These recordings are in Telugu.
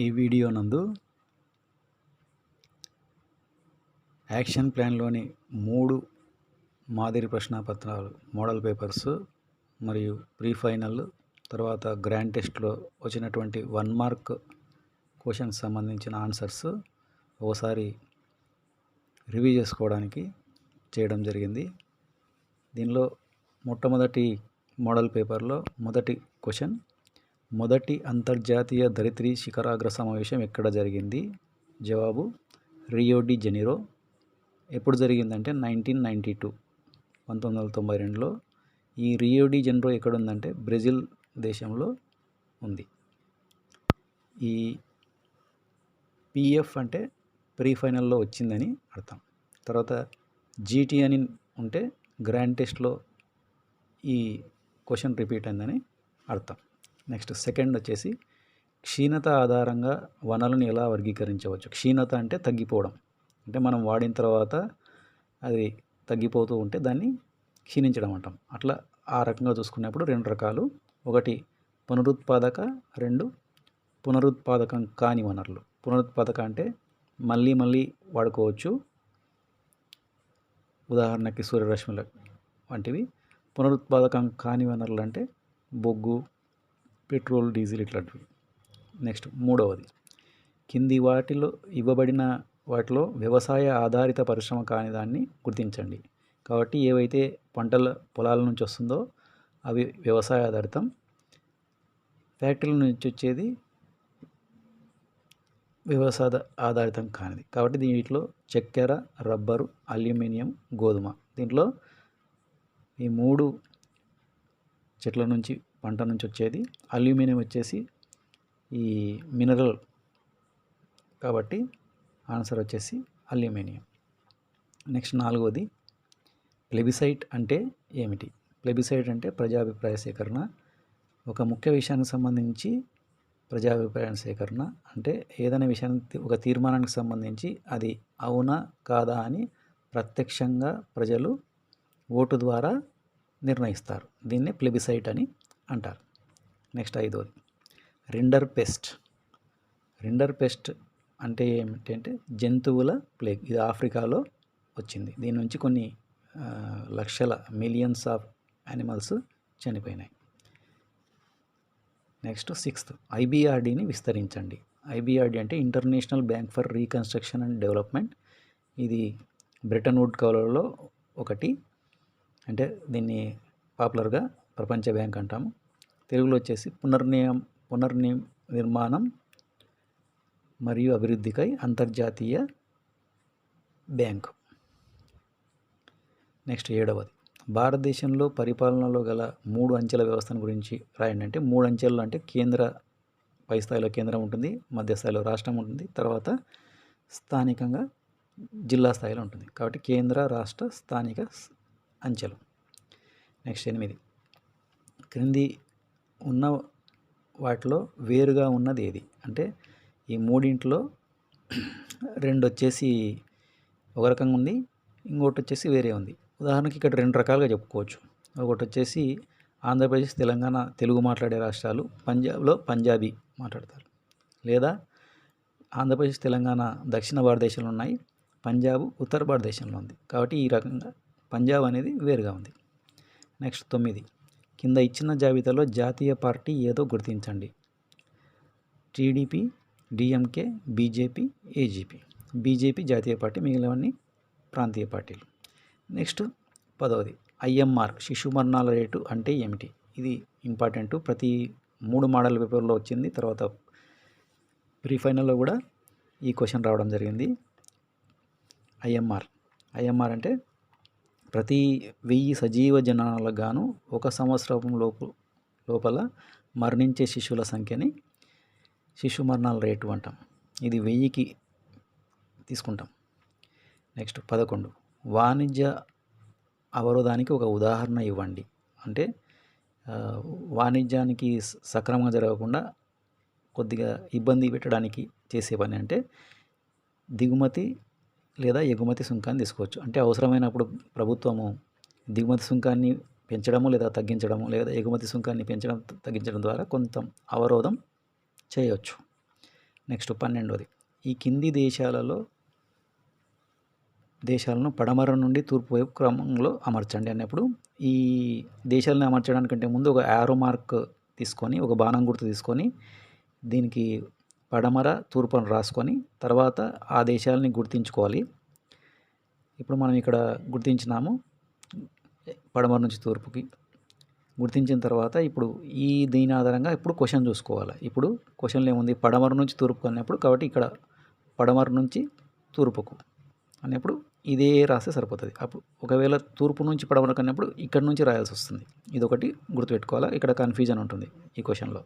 ఈ వీడియో నందు యాక్షన్ ప్లాన్లోని 3 మాదిరి ప్రశ్నాపత్రాలు మోడల్ పేపర్స్ మరియు ప్రీ ఫైనల్ తర్వాత గ్రాండ్ టెస్ట్లో వచ్చినటువంటి 1 మార్క్ క్వశ్చన్స్ సంబంధించిన ఆన్సర్స్ ఒకసారి రివ్యూ చేసుకోవడానికి చేయడం జరిగింది. దీనిలో మొట్టమొదటి మోడల్ పేపర్లో మొదటి క్వశ్చన్, మొదటి అంతర్జాతీయ ధరిత్రి శిఖరాగ్ర సమావేశం ఎక్కడ జరిగింది? జవాబు రియో డి జనీరో. ఎప్పుడు జరిగిందంటే 1992లో. ఈ రియో డి జనీరో ఎక్కడ ఉందంటే బ్రెజిల్ దేశంలో ఉంది. ఈ పిఎఫ్ అంటే ప్రీ ఫైనల్లో వచ్చిందని అర్థం. తర్వాత జీటీ అని ఉంటే గ్రాండ్ టెస్ట్లో ఈ క్వశ్చన్ రిపీట్ అయిందని అర్థం. నెక్స్ట్ సెకండ్ వచ్చేసి క్షీణత ఆధారంగా వనరులను ఎలా వర్గీకరించవచ్చు? క్షీణత అంటే తగ్గిపోవడం, అంటే మనం వాడిన తర్వాత అది తగ్గిపోతూ ఉంటే దాన్ని క్షీణించడం అంటాం. అట్లా ఆ రకంగా చూసుకున్నప్పుడు 2 రకాలు, ఒకటి పునరుత్పాదక, 2 పునరుత్పాదకం కాని వనరులు. పునరుత్పాదక అంటే మళ్ళీ వాడుకోవచ్చు, ఉదాహరణకి సూర్యరశ్మిల వంటివి. పునరుత్పాదకం కాని వనరులు అంటే బొగ్గు, పెట్రోల్, డీజిల్ ఇట్లాంటివి. నెక్స్ట్ మూడవది, కింది వాటిలో ఇవ్వబడిన వాటిలో వ్యవసాయ ఆధారిత పరిశ్రమ కాని దాన్ని గుర్తించండి. కాబట్టి ఏవైతే పొలాల నుంచి వస్తుందో అవి వ్యవసాయ ఆధారితం, ఫ్యాక్టరీల నుంచి వచ్చేది వ్యవసాయ ఆధారితం కానిది. కాబట్టి దీంట్లో చక్కెర, రబ్బరు, అల్యూమినియం, గోధుమ. దీంట్లో ఈ 3 చెట్ల నుంచి పంట నుంచి వచ్చేది. అల్యూమినియం వచ్చేసి ఈ మినరల్, కాబట్టి ఆన్సర్ వచ్చేసి అల్యూమినియం. నెక్స్ట్ 4వది, ప్లెబిసైట్ అంటే ఏమిటి? ప్లెబిసైట్ అంటే ప్రజాభిప్రాయ సేకరణ. ఒక ముఖ్య విషయానికి సంబంధించి ప్రజాభిప్రాయ సేకరణ అంటే ఏదైనా విషయానికి, ఒక తీర్మానానికి సంబంధించి అది అవునా కాదా అని ప్రత్యక్షంగా ప్రజలు ఓటు ద్వారా నిర్ణయిస్తారు. దీన్నే ప్లెబిసైట్ అని అంటారు. నెక్స్ట్ 5వది, రిండర్ పెస్ట్. రిండర్ పెస్ట్ అంటే ఏమిటంటే జంతువుల ప్లేగ్. ఇది ఆఫ్రికాలో వచ్చింది. దీని నుంచి కొన్ని లక్షల మిలియన్స్ ఆఫ్ యానిమల్స్ చనిపోయినాయి. నెక్స్ట్ 6th, ఐబిఆర్డిని విస్తరించండి. ఐబిఆర్డి అంటే international bank for reconstruction and development. ఇది బ్రెటన్ వుడ్ కౌలలో ఒకటి, అంటే దీన్ని పాపులర్గా ప్రపంచ బ్యాంక్ అంటాము. తెలుగులో వచ్చేసి పునర్నిర్మాణం మరియు అభివృద్ధికై అంతర్జాతీయ బ్యాంకు. నెక్స్ట్ 7వది, భారతదేశంలో పరిపాలనలో గల 3 అంచెల వ్యవస్థను గురించి రాయండి. అంటే 3 అంచెలు అంటే కేంద్ర, పై స్థాయిలో కేంద్రం ఉంటుంది, మధ్య స్థాయిలో రాష్ట్రం ఉంటుంది, తర్వాత స్థానికంగా జిల్లా స్థాయిలో ఉంటుంది. కాబట్టి కేంద్ర, రాష్ట్ర, స్థానిక అంచెలు. నెక్స్ట్ 8, క్రింది ఉన్న వాటిలో వేరుగా ఉన్నది ఏది? అంటే ఈ 3 2 వచ్చేసి ఒక రకంగా ఉంది, ఇంకోటి వచ్చేసి వేరే ఉంది. ఉదాహరణకి ఇక్కడ 2 రకాలుగా చెప్పుకోవచ్చు. ఒకటి వచ్చేసి ఆంధ్రప్రదేశ్, తెలంగాణ తెలుగు మాట్లాడే రాష్ట్రాలు, పంజాబ్లో పంజాబీ మాట్లాడతారు. లేదా ఆంధ్రప్రదేశ్, తెలంగాణ దక్షిణ భారతదేశంలో ఉన్నాయి, పంజాబ్ ఉత్తర భారతదేశంలో ఉంది. కాబట్టి ఈ రకంగా పంజాబ్ అనేది వేరుగా ఉంది. నెక్స్ట్ 9, కింద ఇచ్చిన జాబితాలో జాతీయ పార్టీ ఏదో గుర్తించండి. TDP, DMK, BJP, AGP. BJP జాతీయ పార్టీ, మిగిలినవన్నీ ప్రాంతీయ పార్టీలు. నెక్స్ట్ 10వది, ఐఎంఆర్ శిశు మరణాల రేటు అంటే ఏమిటి? ఇది ఇంపార్టెంట్, ప్రతి 3 మోడల్ పేపర్లో వచ్చింది. తర్వాత ప్రీ ఫైనల్లో కూడా ఈ క్వశ్చన్ రావడం జరిగింది. ఐఎంఆర్ అంటే ప్రతి 1000 సజీవ జనాలకు గాను 1 సంవత్సరం లోపల మరణించే శిశువుల సంఖ్యని శిశు మరణాల రేటు అంటాం. ఇది 1000కి తీసుకుంటాం. నెక్స్ట్ 11, వాణిజ్య అవరోధానికి ఒక ఉదాహరణ ఇవ్వండి. అంటే వాణిజ్యానికి సక్రమంగా జరగకుండా కొద్దిగా ఇబ్బంది పెట్టడానికి చేసే పని అంటే దిగుమతి లేదా ఎగుమతి సుంకాన్ని తీసుకోవచ్చు. అంటే అవసరమైనప్పుడు ప్రభుత్వము దిగుమతి సుంకాన్ని పెంచడము లేదా తగ్గించడము, లేదా ఎగుమతి సుంకాన్ని పెంచడం తగ్గించడం ద్వారా కొంత అవరోధం చేయవచ్చు. నెక్స్ట్ 12వది, ఈ కింది దేశాలను పడమర నుండి తూర్పు వైపు క్రమంలో అమర్చండి అన్నప్పుడు ఈ దేశాలను అమర్చడానికంటే ముందు ఒక యారో మార్క్ తీసుకొని, ఒక బాణం గుర్తు తీసుకొని దీనికి పడమర తూర్పు అని రాసుకొని తర్వాత ఆ దేశాలని గుర్తించుకోవాలి. ఇప్పుడు మనం ఇక్కడ గుర్తించినాము పడమర నుంచి తూర్పుకి. గుర్తించిన తర్వాత ఇప్పుడు దీని ఆధారంగా ఇప్పుడు క్వశ్చన్ చూసుకోవాలి. ఇప్పుడు క్వశ్చన్లో ఏముంది, పడమర నుంచి తూర్పుకు అన్నప్పుడు, కాబట్టి ఇక్కడ పడమర నుంచి తూర్పుకు అన్నప్పుడు ఇదే రాస్తే సరిపోతుంది. అప్పుడు ఒకవేళ తూర్పు నుంచి పడమరకు అన్నప్పుడు ఇక్కడ నుంచి రాయాల్సి వస్తుంది. ఇదొకటి గుర్తుపెట్టుకోవాలి, ఇక్కడ కన్ఫ్యూజన్ ఉంటుంది ఈ క్వశ్చన్లో.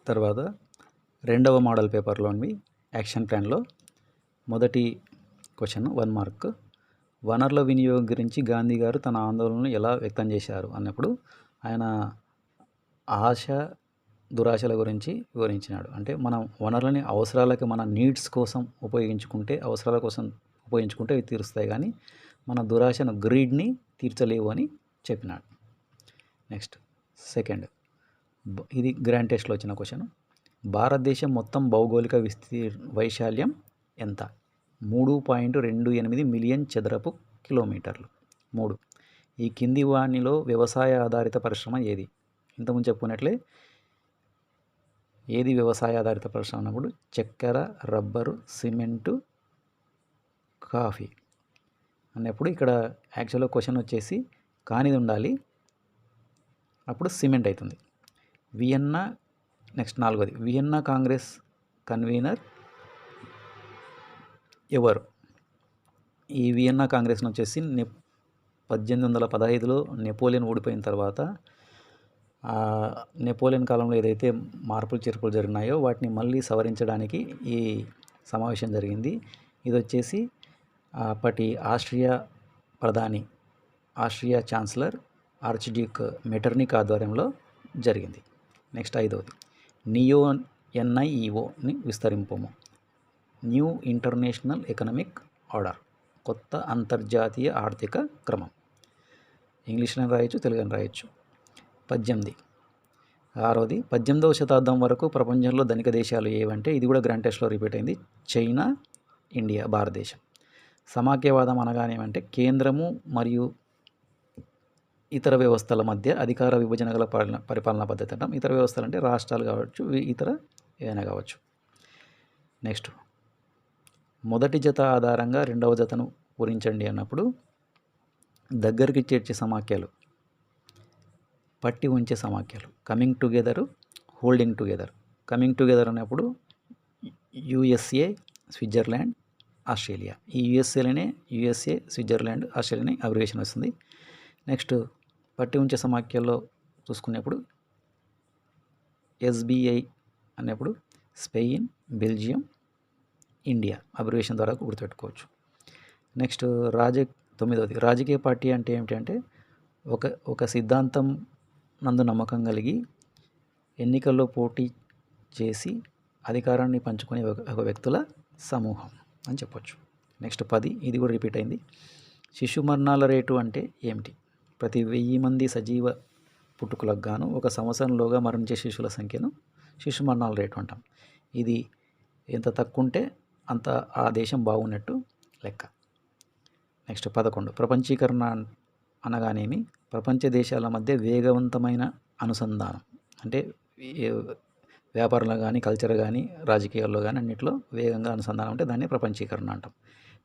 తర్వాత 2వ మోడల్ పేపర్లోని యాక్షన్ ప్లాన్లో మొదటి క్వశ్చన్ 1 మార్క్. వనరుల వినియోగం గురించి గాంధీ గారు తన ఆందోళనను ఎలా వ్యక్తం చేశారు అన్నప్పుడు ఆయన ఆశ దురాశల గురించి వివరించినాడు. అంటే మనం వనరులని అవసరాలకి, మన నీడ్స్ కోసం అవసరాల కోసం ఉపయోగించుకుంటే అవి తీరుస్తాయి, కానీ మన దురాశను, గ్రీడ్ని తీర్చలేవు అని చెప్పినాడు. నెక్స్ట్ సెకండ్, ఇది గ్రాండ్ టెస్ట్లో వచ్చిన క్వశ్చన్. భారతదేశం మొత్తం భౌగోళిక వైశాల్యం ఎంత? 3.28 మిలియన్ చదరపు కిలోమీటర్లు. 3, ఈ కింది వానిలో వ్యవసాయ ఆధారిత పరిశ్రమ ఏది? ఇంతకుముందు చెప్పుకున్నట్లే ఏది వ్యవసాయ ఆధారిత పరిశ్రమ అన్నప్పుడు చక్కెర, రబ్బరు, సిమెంటు, కాఫీ అన్నప్పుడు ఇక్కడ యాక్చువల్గా క్వశ్చన్ వచ్చేసి కానిది ఉండాలి, అప్పుడు సిమెంట్ అవుతుంది. వియన్నా. నెక్స్ట్ 4వది, వియన్నా కాంగ్రెస్ కన్వీనర్ ఎవరు? ఈ వియన్నా కాంగ్రెస్ను వచ్చేసి 1815లో నెపోలియన్ ఓడిపోయిన తర్వాత నెపోలియన్ కాలంలో ఏదైతే మార్పులు చేర్పులు జరిగినాయో వాటిని మళ్ళీ సవరించడానికి ఈ సమావేశం జరిగింది. ఇది వచ్చేసి అప్పటి ఆస్ట్రియా ఛాన్సలర్ ఆర్చ్డ్యూక్ మెటర్నిక్ ఆధ్వర్యంలో జరిగింది. నెక్స్ట్ 5వది, NIEOని విస్తరింపము. న్యూ ఇంటర్నేషనల్ ఎకనామిక్ ఆర్డర్, కొత్త అంతర్జాతీయ ఆర్థిక క్రమం. ఇంగ్లీష్లో రాయొచ్చు, తెలుగులో రాయొచ్చు. 18, 6వది, 18వ శతాబ్దం వరకు ప్రపంచంలో ధనిక దేశాలు ఏవంటే ఇది కూడా గ్రాండ్ టెస్ట్లో రిపీట్ అయింది, చైనా, ఇండియా, భారతదేశం. సమాఖ్యవాదం అనగానేమంటే కేంద్రము మరియు ఇతర వ్యవస్థల మధ్య అధికార విభజన గల పరిపాలనా పద్ధతి అంటాం. ఇతర వ్యవస్థలు అంటే రాష్ట్రాలు కావచ్చు, ఇతర ఏదైనా కావచ్చు. నెక్స్ట్, మొదటి జత ఆధారంగా 2వ జతను పూరించండి అన్నప్పుడు దగ్గరికి చేర్చే సమాఖ్యలు, పట్టి ఉంచే సమాఖ్యలు, coming together, holding together. Coming together అన్నప్పుడు USA, స్విట్జర్లాండ్, ఆస్ట్రేలియా. ఈ USA, స్విట్జర్లాండ్, ఆస్ట్రేలియాని అబ్రివేషన్ వస్తుంది. నెక్స్ట్, పట్టి ఉంచే సమాఖ్యల్లో చూసుకునేప్పుడు SBI అన్నప్పుడు స్పెయిన్, బెల్జియం, ఇండియా అబ్రివేషన్ ద్వారా గుర్తుపెట్టుకోవచ్చు. నెక్స్ట్ 9వది, రాజకీయ పార్టీ అంటే ఏమిటంటే ఒక సిద్ధాంతం నందు నమ్మకం కలిగి ఎన్నికల్లో పోటీ చేసి అధికారాన్ని పంచుకునే ఒక వ్యక్తుల సమూహం అని చెప్పొచ్చు. నెక్స్ట్ 10, ఇది కూడా రిపీట్ అయింది, శిశు మరణాల రేటు అంటే ఏమిటి? ప్రతి 1000 మంది సజీవ పుట్టుకలకు గాను 1 సంవత్సరంలోగా మరణించే శిశువుల సంఖ్యను శిశు మరణాల రేటు అంటాం. ఇది ఎంత తక్కువ ఉంటే అంత ఆ దేశం బాగున్నట్టు లెక్క. నెక్స్ట్ 11, ప్రపంచీకరణ అనగానేమి? ప్రపంచ దేశాల మధ్య వేగవంతమైన అనుసంధానం, అంటే వ్యాపారంలో కానీ, కల్చర్ కానీ, రాజకీయాల్లో కానీ అన్నింటిలో వేగంగా అనుసంధానం ఉంటే దాన్ని ప్రపంచీకరణ అంటాం.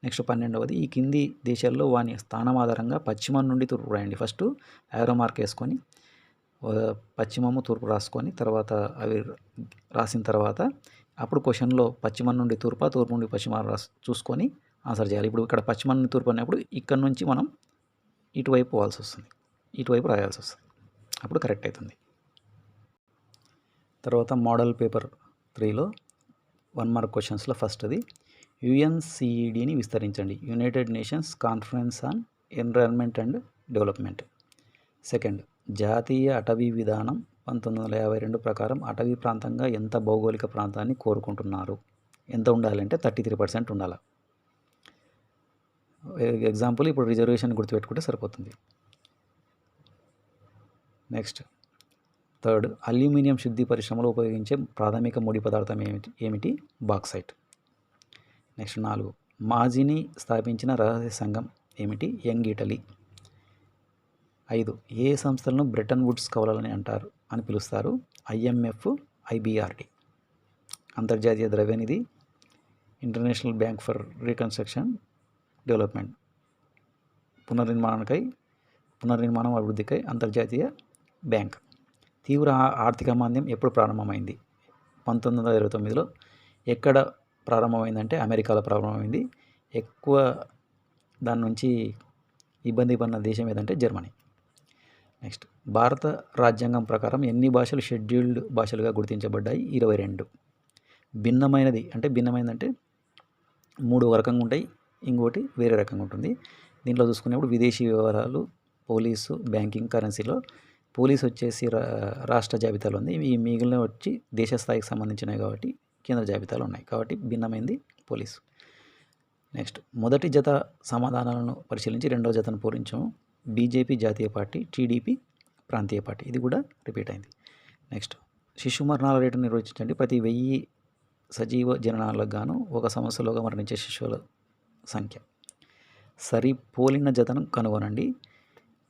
నెక్స్ట్ 12వది, ఈ కింది దేశాల్లో వాని స్థానం ఆధారంగా పశ్చిమం నుండి తూర్పు రాయండి. ఫస్ట్ యారో మార్క్ వేసుకొని పశ్చిమము తూర్పు రాసుకొని తర్వాత అవి రాసిన తర్వాత అప్పుడు క్వశ్చన్లో పశ్చిమం నుండి తూర్పు, తూర్పు నుండి పశ్చిమ చూసుకొని ఆన్సర్ చేయాలి. ఇప్పుడు ఇక్కడ పశ్చిమం నుండి తూర్పు అన్నప్పుడు ఇక్కడ నుంచి మనం ఇటువైపు పోవాల్సి వస్తుంది, ఇటువైపు రాయాల్సి వస్తుంది, అప్పుడు కరెక్ట్ అవుతుంది. తర్వాత మోడల్ పేపర్ 3లో 1 మార్క్ క్వశ్చన్స్లో ఫస్ట్ది, UNCEDని విస్తరించండి. United nations conference on environment and development. Second, జాతీయ అటవీ విధానం 1952 ప్రకారం అటవీ ప్రాంతంగా ఎంత భౌగోళిక ప్రాంతాన్ని కోరుకుంటున్నారు? ఎంత ఉండాలంటే 33% ఉండాలి. ఎగ్జాంపుల్ ఇప్పుడు రిజర్వేషన్ గుర్తుపెట్టుకుంటే సరిపోతుంది. నెక్స్ట్, థర్డ్, అల్యూమినియం శుద్ధి పరిశ్రమలో ఉపయోగించే ప్రాథమిక ముడి పదార్థం ఏమిటి? బాక్సైట్. నెక్స్ట్ 4, మాజిని స్థాపించిన రహస్య సంఘం ఏమిటి? Young Italy. 5, ఏ సంస్థలను బ్రెటన్ వుడ్స్ కవలలని అంటారు అని పిలుస్తారు? IMF, IBRD. అంతర్జాతీయ ద్రవ్యనిధి, international bank for reconstruction development, పునర్నిర్మాణం అభివృద్ధికై అంతర్జాతీయ బ్యాంక్. తీవ్ర ఆర్థిక మాంద్యం ఎప్పుడు ప్రారంభమైంది? 1929లో. ఎక్కడ ప్రారంభమైందంటే అమెరికాలో ప్రారంభమైంది. ఎక్కువ దాని నుంచి ఇబ్బంది పడిన దేశం ఏదంటే జర్మనీ. నెక్స్ట్, భారత రాజ్యాంగం ప్రకారం ఎన్ని భాషలు షెడ్యూల్డ్ భాషలుగా గుర్తించబడ్డాయి? 22. భిన్నమైనదంటే 3 రకంగా ఉంటాయి, ఇంకోటి వేరే రకంగా ఉంటుంది. దీంట్లో చూసుకునేప్పుడు విదేశీ వ్యవహారాలు, పోలీసు, బ్యాంకింగ్, కరెన్సీలో పోలీసు వచ్చేసి రాష్ట్ర జాబితాలో ఉంది. ఈ మిగిలిన వచ్చి దేశ స్థాయికి సంబంధించినవి కాబట్టి కేంద్ర జాబితాలో ఉన్నాయి. కాబట్టి భిన్నమైంది పోలీసు. నెక్స్ట్, మొదటి జత సమాధానాలను పరిశీలించి రెండవ జతను పూరించాము. బీజేపీ జాతీయ పార్టీ, టీడీపీ ప్రాంతీయ పార్టీ. ఇది కూడా రిపీట్ అయింది. నెక్స్ట్, శిశు మరణాల రేటును నిర్వచించండి. ప్రతి 1000 సజీవ జననాలకు గాను 1 సంవత్సరంలోగా మరణించే శిశువుల సంఖ్య. సరిపోలిన జతను కనుగొనండి.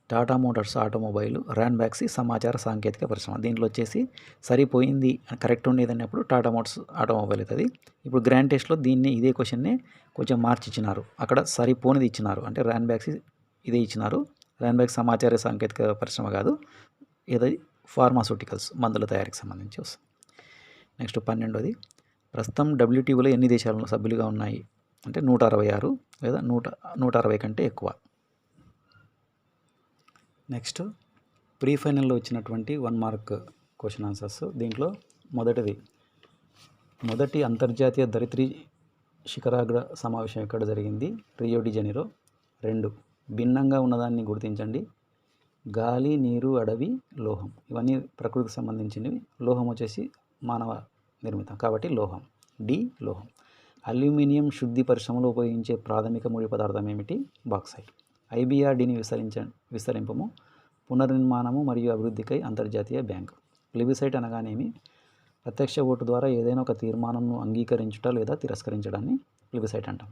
టాటా మోటార్స్ ఆటోమొబైల్, ర్యాన్బాక్సీ సమాచార సాంకేతిక పరిశ్రమ. దీంట్లో వచ్చేసి సరిపోయింది కరెక్ట్ ఉండేది అన్నప్పుడు టాటా మోటార్స్ ఆటోమొబైల్ అవుతుంది. ఇప్పుడు గ్రాండ్ టెస్ట్లో ఇదే క్వశ్చన్ని కొంచెం మార్చి ఇచ్చినారు. అక్కడ సరిపోనిది ఇచ్చినారు, అంటే ర్యాన్బాక్సీ ఇదే ఇచ్చినారు. ర్యాన్బాక్సీ సమాచార సాంకేతిక పరిశ్రమ కాదు, ఏదో ఫార్మాస్యూటికల్స్, మందుల తయారీకి సంబంధించి వస్తుంది. నెక్స్ట్ 12ది, ప్రస్తుతం WTOలో ఎన్ని దేశాలు సభ్యులుగా ఉన్నాయి అంటే 166 లేదా 160 కంటే ఎక్కువ. నెక్స్ట్, ప్రీ ఫైనల్లో వచ్చినటువంటి 1 మార్క్ క్వశ్చన్ ఆన్సర్స్. దీంట్లో మొదటి అంతర్జాతీయ ధరిత్రి శిఖరాగ్ర సమావేశం ఎక్కడ జరిగింది? Rio de Janeiro. 2, భిన్నంగా ఉన్నదాన్ని గుర్తించండి. గాలి, నీరు, అడవి, లోహం. ఇవన్నీ ప్రకృతికి సంబంధించినవి. లోహం వచ్చేసి మానవ నిర్మితం కాబట్టి లోహం. డి, లోహం. అల్యూమినియం శుద్ధి పరిశ్రమలో ఉపయోగించే ప్రాథమిక ముడి పదార్థం ఏమిటి? బాక్సైట్. IBRDని విస్తరింపము. పునర్నిర్మాణము మరియు అభివృద్ధికై అంతర్జాతీయ బ్యాంకు. ప్లెబిసైట్ అనగానేమి? ప్రత్యక్ష ఓటు ద్వారా ఏదైనా ఒక తీర్మానంను అంగీకరించుట లేదా తిరస్కరించడాన్ని ప్లెబిసైట్ అంటాం.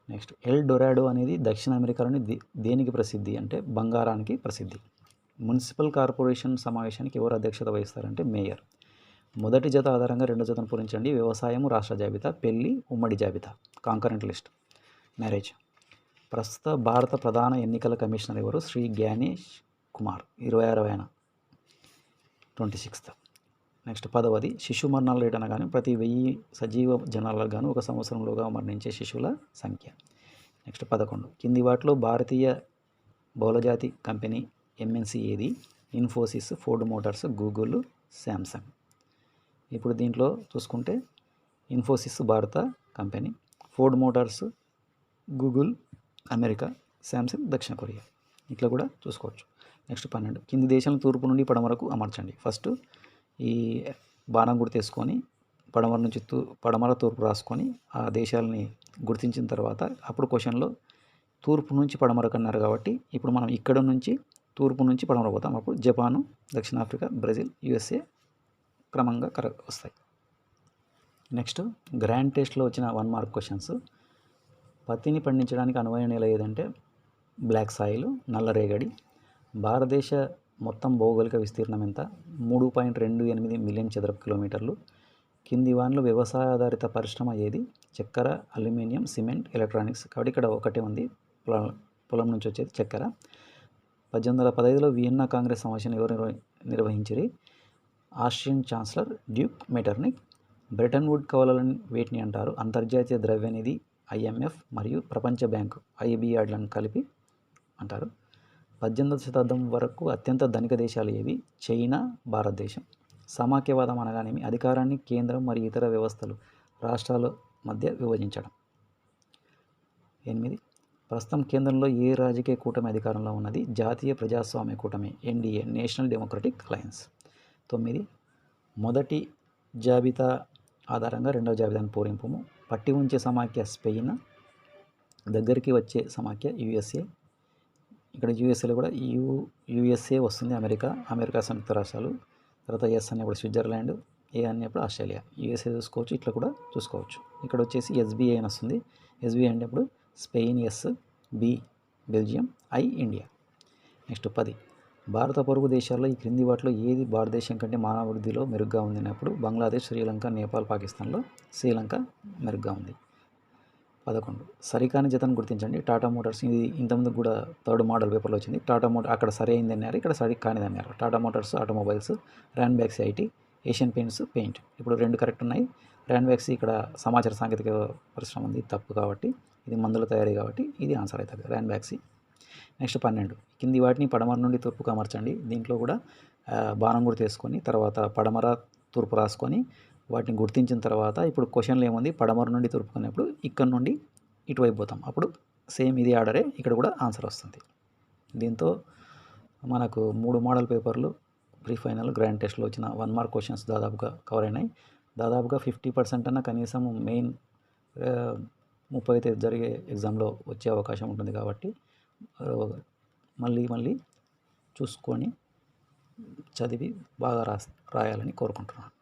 నెక్స్ట్, ఎల్ డొరాడో అనేది దక్షిణ అమెరికాలోని దేనికి ప్రసిద్ధి అంటే బంగారానికి ప్రసిద్ధి. మున్సిపల్ కార్పొరేషన్ సమావేశానికి ఎవరు అధ్యక్షత వహిస్తారంటే మేయర్. మొదటి జత ఆధారంగా రెండో జతను పూరించండి. వ్యవసాయం రాష్ట్ర జాబితా, పెళ్లి ఉమ్మడి జాబితా, కాంకరెంట్ లిస్ట్, మ్యారేజ్. ప్రస్తుత భారత ప్రధాన ఎన్నికల కమిషనర్ ఎవరు? శ్రీ జ్ఞానేష్ కుమార్. 26వ 26th. నెక్స్ట్ 10వది, శిశు మరణాల రేటు అనగానే ప్రతి 1000 సజీవ జనాలకు గాను 1 సంవత్సరంలోగా మరణించే శిశువుల సంఖ్య. నెక్స్ట్ 11, కింది వాటిలో భారతీయ బహుళజాతి కంపెనీ MNC ఏది? Infosys, Ford Motors, Google, Samsung. ఇప్పుడు దీంట్లో చూసుకుంటే ఇన్ఫోసిస్ భారత company, Ford Motors Google America, Samsung దక్షిణ కొరియా. ఇట్లా కూడా చూసుకోవచ్చు. నెక్స్ట్ 12, కింది దేశాలను తూర్పు నుండి పడమరకు అమర్చండి. ఫస్ట్ ఈ బాణం గుర్తు తీసుకొని పడమర నుంచి పడమర తూర్పు రాసుకొని ఆ దేశాలని గుర్తించిన తర్వాత అప్పుడు క్వశ్చన్లో తూర్పు నుంచి పడమరకు అన్నారు కాబట్టి ఇప్పుడు మనం ఇక్కడ నుంచి తూర్పు నుంచి పడమర పోతాం. అప్పుడు జపాను, దక్షిణాఫ్రికా, బ్రెజిల్, USA క్రమంగా వస్తాయి. నెక్స్ట్, గ్రాండ్ టెస్ట్లో వచ్చిన 1 మార్క్ క్వశ్చన్స్. పత్తిని పండించడానికి అనువైన నేల ఏదంటే బ్లాక్ సాయిల్, నల్లరేగడి. భారతదేశ మొత్తం భౌగోళిక విస్తీర్ణం ఎంత? 3.28 మిలియన్ చదరపు కిలోమీటర్లు. కింది వానిలో వ్యవసాయ ఆధారిత పరిశ్రమ ఏది? చక్కెర, అల్యూమినియం, సిమెంట్, ఎలక్ట్రానిక్స్. కాబట్టి ఇక్కడ ఒకటే ఉంది, పొలం నుంచి వచ్చేది చక్కెర. 1815లో వియన్నా కాంగ్రెస్ సమావేశం ఎవరు నిర్వహించిరి? Austrian chancellor duke Metternich. Bretton Wood కవలలని వేటిని అంటారు? అంతర్జాతీయ ద్రవ్యనిధి IMF మరియు ప్రపంచ బ్యాంకు IBRDలను కలిపి అంటారు. 18వ శతాబ్దం వరకు అత్యంత ధనిక దేశాలు ఏవి? చైనా, భారతదేశం. సమాఖ్యవాదం అనగానేమి? అధికారాన్ని కేంద్రం మరియు ఇతర వ్యవస్థలు రాష్ట్రాల మధ్య విభజించడం. 8, ప్రస్తుతం కేంద్రంలో ఏ రాజకీయ కూటమి అధికారంలో ఉన్నది? జాతీయ ప్రజాస్వామ్య కూటమి NDA, నేషనల్ డెమోక్రటిక్ అలయన్స్. 9, మొదటి జాబితా ఆధారంగా రెండవ జాబితాను పూరింపము. పట్టి ఉంచే సమాఖ్య స్పెయిన్, దగ్గరికి వచ్చే సమాఖ్య USA, ఇక్కడ యూఎస్ఏలో కూడా యూఎస్ఏ వస్తుంది, అమెరికా సంయుక్త రాష్ట్రాలు. తర్వాత ఎస్ అనేప్పుడు స్విట్జర్లాండ్, ఏ అనేప్పుడు ఆస్ట్రేలియా. యూఎస్ఏ చూసుకోవచ్చు, ఇట్లా కూడా చూసుకోవచ్చు. ఇక్కడ వచ్చేసి ఎస్బీఐ అని వస్తుంది. ఎస్బీఐ అంటే ఇప్పుడు Spain, S, B Belgium, I India. Next 10, భారత పొరుగు దేశాల్లో ఈ క్రింది వాటిలో ఏది భారతదేశం కంటే మానవాభివృద్ధిలో మెరుగ్గా ఉంది అన్నప్పుడు బంగ్లాదేశ్, శ్రీలంక, నేపాల్, పాకిస్తాన్లో శ్రీలంక మెరుగ్గా ఉంది. 11, సరికాని జతను గుర్తించండి. టాటా మోటార్స్, ఇది ఇంతకుముందు కూడా 3rd మోడల్ పేపర్లో వచ్చింది. టాటా మోటార్ అక్కడ సరి అయింది అన్నారు, ఇక్కడ సరి కానిది అన్నారు. Tata Motors automobiles, Ranbaxy IT, Asian Paints paint. ఇప్పుడు 2 కరెక్ట్ ఉన్నాయి. ర్యాన్బ్యాక్సీ ఇక్కడ సమాచార సాంకేతిక పరిశ్రమ ఉంది, తప్పు కాబట్టి. ఇది మందుల తయారీ కాబట్టి ఇది ఆన్సర్ అవుతుంది, ర్యాన్బ్యాక్సీ. నెక్స్ట్ 12, కింది వాటిని పడమర నుండి తూర్పుకు అమర్చండి. దీంట్లో కూడా బాణం గుర్తు వేసుకొని తర్వాత పడమర తూర్పు రాసుకొని వాటిని గుర్తించిన తర్వాత ఇప్పుడు క్వశ్చన్లో ఏముంది, పడమర నుండి తూర్పు కొన్నప్పుడు ఇక్కడ నుండి ఇటువైపు పోతాం, అప్పుడు సేమ్ ఇది ఆర్డరే, ఇక్కడ కూడా ఆన్సర్ వస్తుంది. దీంతో మనకు 3 మోడల్ పేపర్లు ప్రీ ఫైనల్ గ్రాండ్ టెస్ట్లో వచ్చిన 1 మార్క్ క్వశ్చన్స్ దాదాపుగా కవర్ అయినాయి. దాదాపుగా 50% అన్న కనీసం మెయిన్ 35 జరిగే ఎగ్జామ్లో వచ్చే అవకాశం ఉంటుంది. కాబట్టి మళ్ళీ చూసుకొని చదివి బాగా రాయాలని కోరుకుంటున్నాను.